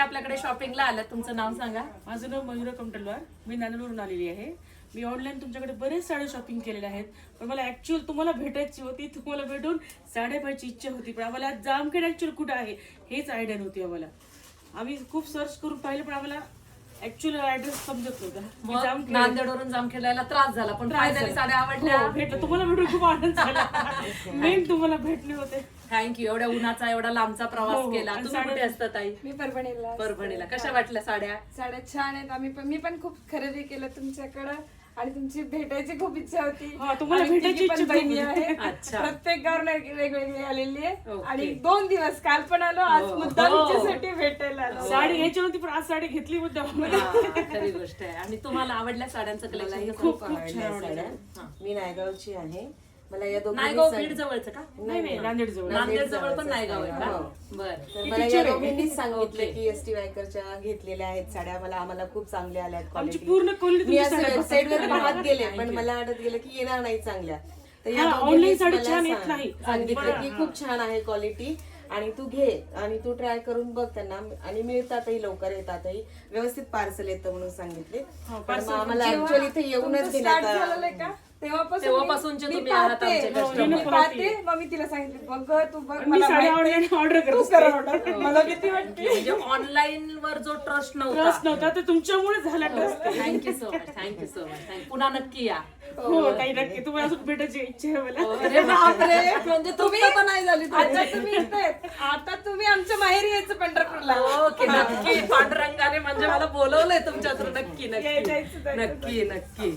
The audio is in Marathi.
काय आपल्याकडे शॉपिंगला आल्या, तुमचं नाव सांगा. माझं नाव मयुरा कमटलवार, मी नांदेडवरून आलेली आहे. मी ऑनलाईन तुमच्याकडे बरेच साड्या शॉपिंग केलेल्या आहेत, पण मला ऍक्च्युअल तुम्हाला भेटायची होती. तुम्हाला भेटून साड्या पाहायची इच्छा होती, पण आम्हाला जामखेड ऍक्च्युअल कुठं आहे हेच आयडिया नव्हती आम्हाला. आम्ही खूप सर्च करून पाहिलं, पण आम्हाला ऍक्च्युअल ऍड्रेस समजत नव्हता. मग नांदेडवरून जामखेडला त्रास झाला, पण फायद्याने साड्या आवडल्या. भेटलं, तुम्हाला भेटून खूप आनंद झाला. मेन तुम्हाला भेटले होते. थँक्यू. एवढ्या उन्हाचा एवढा लांबचा प्रवास केला. तुम्ही कुठे असता ताई? मी परभणीला. परभणीला. कशा वाटल्या साड्या? साड्या छान आहेत. मी पण खूप खरेदी केलं तुमच्याकडं आणि तुमची भेटायची खूप इच्छा होती. तुम्हाला आणि भेटायची तिघी पण इच्छा बहिणी होती. आहे. अच्छा. प्रत्येक गावून वेगवेगळी आलेली आहे. ओके. आणि 2 दिवस काल पण आलो, आज मुद्दाम तुमच्यासाठी भेटायला आलो. साडी घ्यायची नव्हती, पण आज साडी घेतली मुद्दाम. खरी गोष्ट आहे. आणि तुम्हाला आवडल्या साड्यांचं कलेक्शन? खूप आवडल्या साड्या. मी नायगावची आहे. मला या नायगाव बीड जवळचं का? नाही, नांदेड जवळ. नांदेड जवळ पण नायगाव आहे का? हो. बरं. तर मला या दोघींनीच सांगितलं की एसटी वायकरच्या घेतलेल्या आहेत साड्या, आम्हाला खूप चांगल्या आल्यात आमची क्वालिटी. पूर्ण क्वालिटी मी असं वेबसाईट वर पाहत गेले, पण मला वाटत गेलं की येणार नाही चांगल्या. तर या online दोघींनीच साडी मला छान येत नाही. सांगितलं की खूप छान आहे क्वालिटी आणि तू घे आणि तू ट्राय करून बघ त्यांना. आणि मिळतातही, लवकर येतातही, व्यवस्थित पार्सल येतं म्हणून सांगितले. पण मग आम्हाला ऍक्च्युअली इथे येऊनच स्टार्ट घेण्यात झालेलं का तेव्हापासूनचे मी तुम्ही आहात पाहते. आमचे customer. मी पाहते, मग मी तिला सांगितलं बघ तू बघ, मी मला साड्या माहिती आहे. ऑर्डर तू करतो. कर order. मला किती वाटते. म्हणजे ऑनलाईन वर जो ट्रस्ट नव्हता. ट्रस्ट नव्हता, तर तुमच्यामुळे झाला trust. Thank you so much. Thank you so much. पुन्हा नक्की या. हो काही नक्की, तुम्हाला अजून भेटायची इच्छा आहे मला. अरे बापरे, म्हणजे तुम्ही पण नाही झाली आता तुम्ही इथे आहेत. आता तुम्ही आमच्या माहेरी यायचं पंढरपूरला. ओके. नक्की पांडुरंगाने म्हणजे मला बोलवलंय तुमच्या नक्की नक्की जायचं. नक्की नक्की.